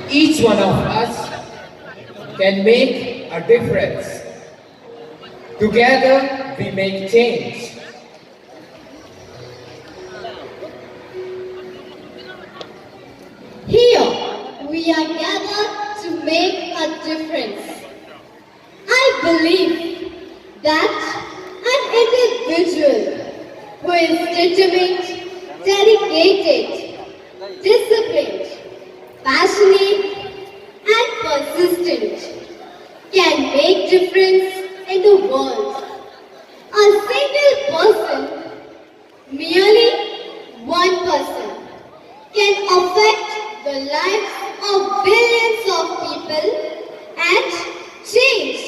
Each one of us can make a difference. Together we make change. Here we are gathered to make a difference. I believe that an individual who is determined, dedicated, disciplined, passionate, and persistent can make difference in the world. A single person, merely one person, can affect the lives of billions of people and change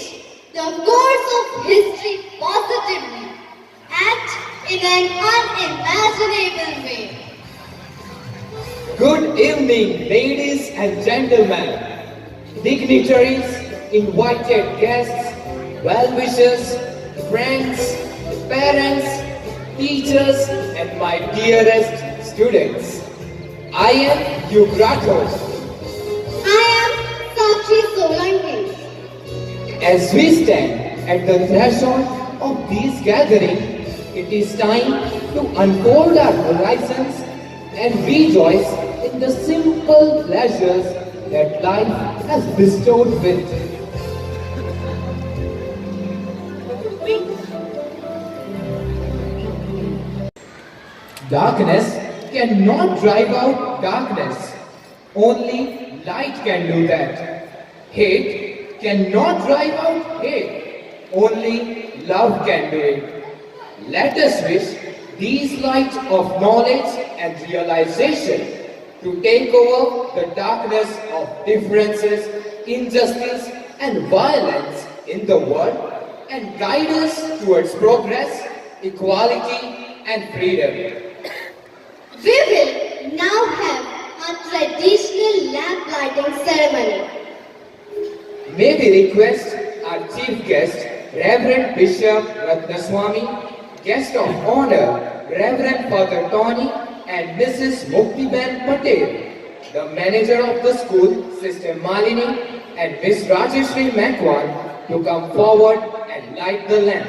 the course of history positively and in an unimaginable way. Good evening, ladies and gentlemen, dignitaries, invited guests, well-wishers, friends, parents, teachers, and my dearest students. I am Yug Rathod. I am Sakshi Solanki. As we stand at the threshold of this gathering, it is time to unfold our horizons and rejoice in the simple pleasures that life has bestowed with. Darkness cannot drive out darkness. Only light can do that. Hate cannot drive out hate. Only love can do it. Let us wish these lights of knowledge and realization to take over the darkness of differences, injustice, and violence in the world and guide us towards progress, equality, and freedom. We will now have a traditional lamp lighting ceremony. May we request our chief guest, Reverend Bishop Ratnaswamy, guest of honor, Reverend Father Tony and Mrs. Muktiben Patel, the manager of the school, Sister Malini, and Miss Rajeshri Makwan to come forward and light the lamp.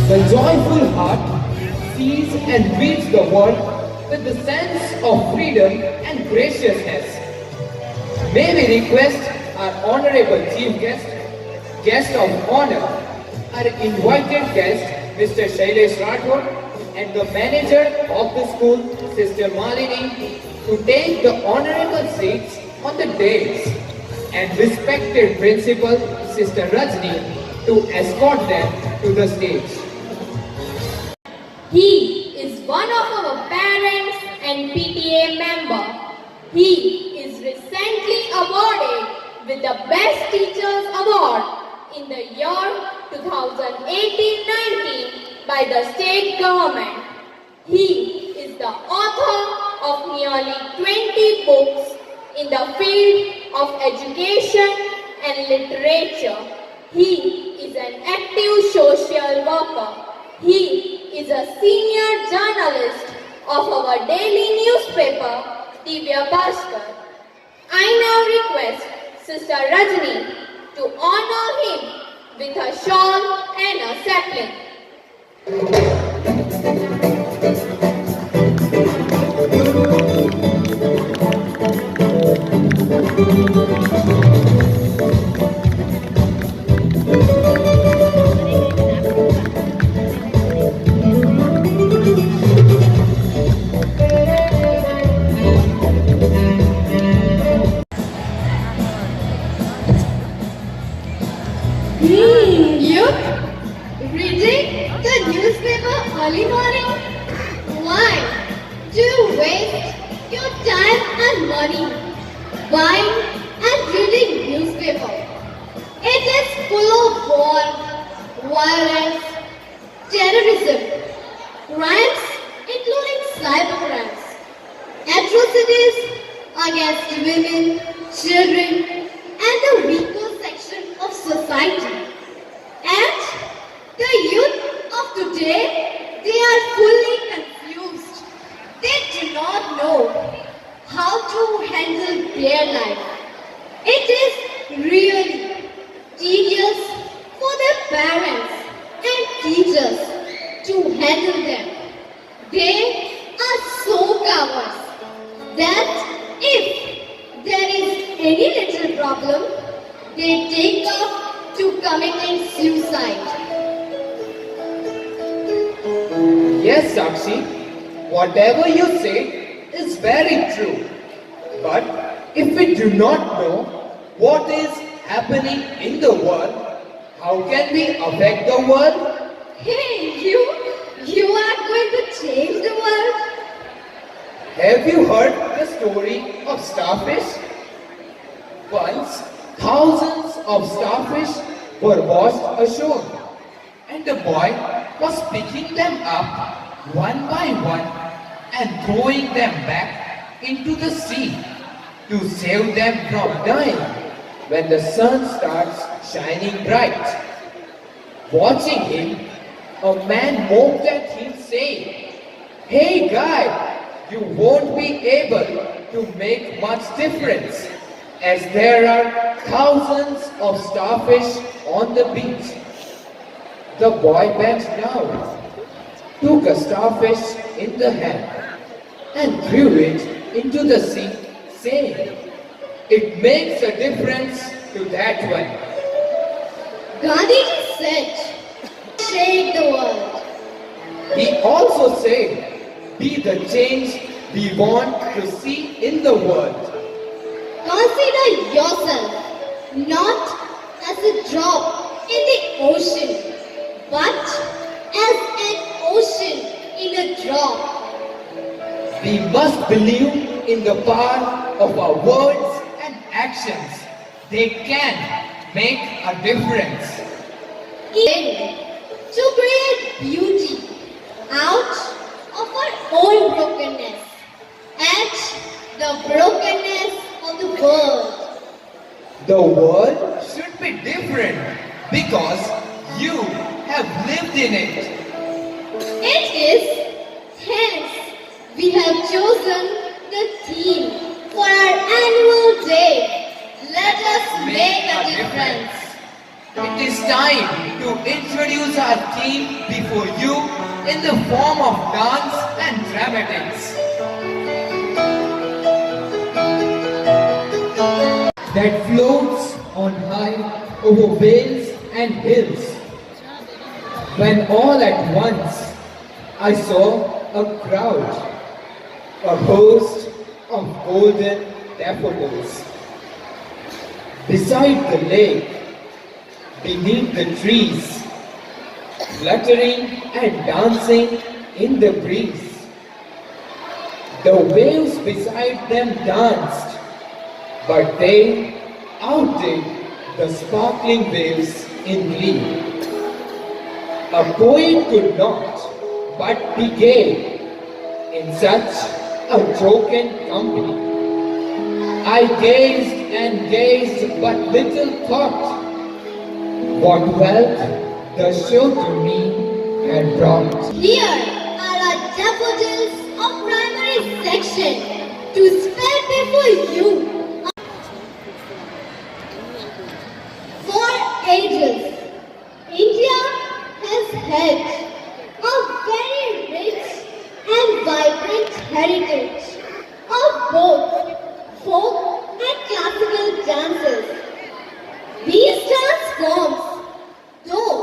The joyful heart sees and reads the world with the sense of freedom and graciousness. May we request our honorable chief guest, guest of honor, our invited guest, Mr. Shailesh Rathod, and the manager of the school, Sister Malini, to take the honorable seats on the dais, and respected principal, Sister Rajni, to escort them to the stage. He is one of our parents and PTA member. He is recently awarded with the Best Teachers Award in the year 2018-19 by the state government. He is the author of nearly 20 books in the field of education and literature. He is an active social worker. He is a senior journalist of our daily newspaper, Divya Bhaskar. I now request Sister Rajni to honor him with a shawl and a sapling. Reading the newspaper early morning? Why do you waste your time and money buying and reading newspaper? It is full of war, violence, terrorism, crimes including cybercrimes, atrocities against women, children and the weaker section of society. And the youth of today, they are fully confused. They do not know how to handle their life. It is really tedious for their parents and teachers to handle them. They are so cowards that if there is any little problem, they take up to committing suicide. Yes, Sakshi, whatever you say is very true. But if we do not know what is happening in the world, how can we affect the world? Hey, you are going to change the world? Have you heard the story of starfish? Once, thousands of starfish were washed ashore, and the boy was picking them up one by one and throwing them back into the sea to save them from dying when the sun starts shining bright. Watching him, a man mocked at him saying, "Hey guy, you won't be able to make much difference as there are thousands of starfish on the beach." The boy bent down, took a starfish in the hand and threw it into the sea, saying, "It makes a difference to that one." Gandhiji said, shake the world. He also said, "Be the change we want to see in the world." Consider yourself not as a drop in the ocean, but as an ocean in a drop. We must believe in the power of our words and actions. They can make a difference. In to create beauty out of our own brokenness and the brokenness of the world. The world should be different because you have lived in it. It is hence we have chosen the theme for our annual day. Let us make a difference. It is time to introduce our theme before you in the form of dance and dramatics. That floats on high over vales and hills. When all at once I saw a crowd, a host of golden daffodils. Beside the lake, beneath the trees, fluttering and dancing in the breeze. The waves beside them danced, but they outdid the sparkling waves in glee. A poet could not but be gay in such a broken company. I gazed and gazed, but little thought what wealth the show to me had brought. Here are our daffodils of primary section to spread before you. For ages, India has had a very rich and vibrant heritage of both folk and classical dances. These dance forms, though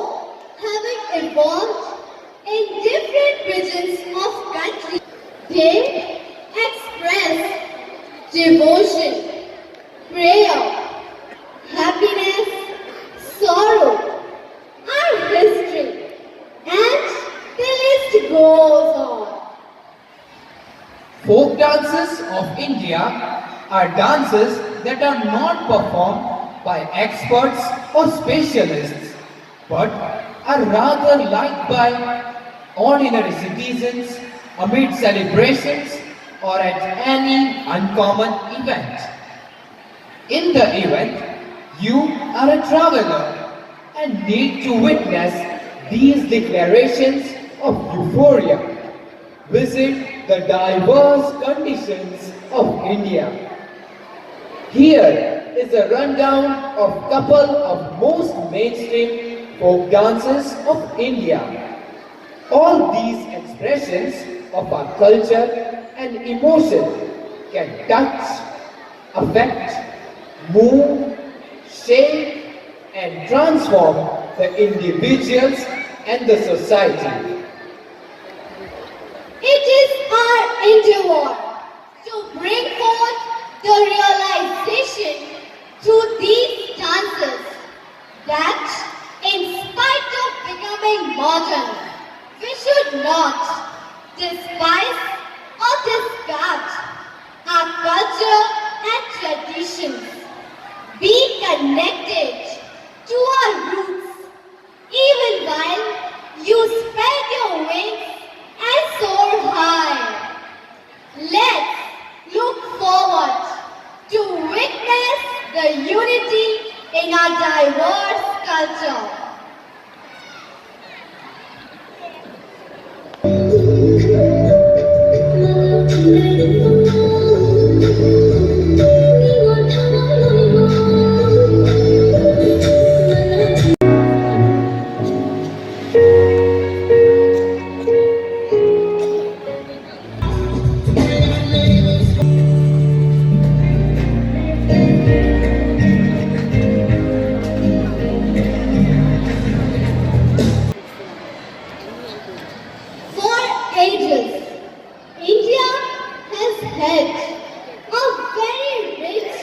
having evolved in different regions of country, they express devotion, prayer, happiness, sorrow, our history, Folk dances of India are dances that are not performed by experts or specialists, but are rather liked by ordinary citizens amid celebrations or at any uncommon event. In the event, you are a traveler and need to witness these declarations of euphoria. Visit the diverse conditions of India. Here is a rundown of couple of most mainstream folk dances of India. All these expressions of our culture and emotion can touch, affect, move, shape and transform the individuals and the society. It is our endeavor to bring forth the realization through these dances that in spite of becoming modern, we should not despise or discard our culture and traditions. Be connected to our roots even while you spread your wings and soar high. Let's look forward to witness the unity in our diverse culture. For ages, India has had a very rich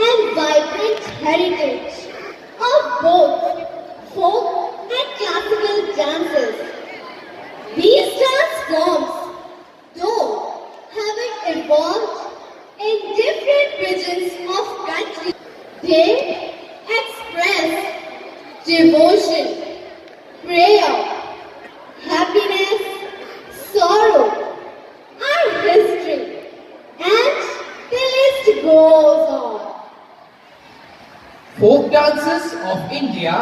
and vibrant heritage of both folk and classical dances. These dance forms, though having evolved in different regions of country, they express devotion, prayer, happiness, sorrow, our history, and the list goes on. Folk dances of India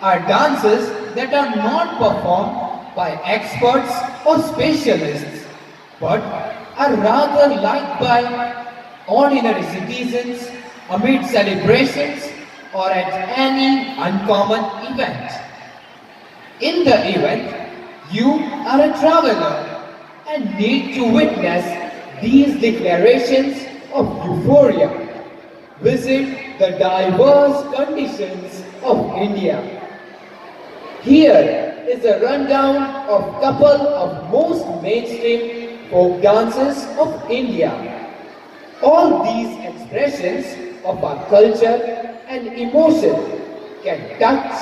are dances that are not performed by experts or specialists, but are rather liked by ordinary citizens amid celebrations or at any uncommon event. In the event, you are a traveler and need to witness these declarations of euphoria. Visit the diverse conditions of India. Here is a rundown of couple of most mainstream folk dances of India. All these expressions of our culture and emotion can touch,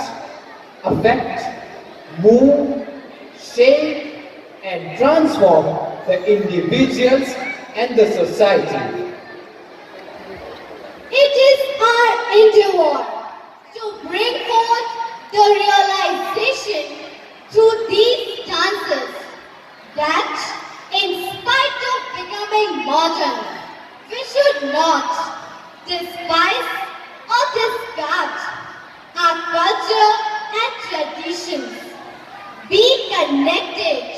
affect, move, shape and transform the individuals and the society. It is our endeavor to bring forth the realization through these dances that in spite of becoming modern, we should not despise or discard our culture and traditions. Be connected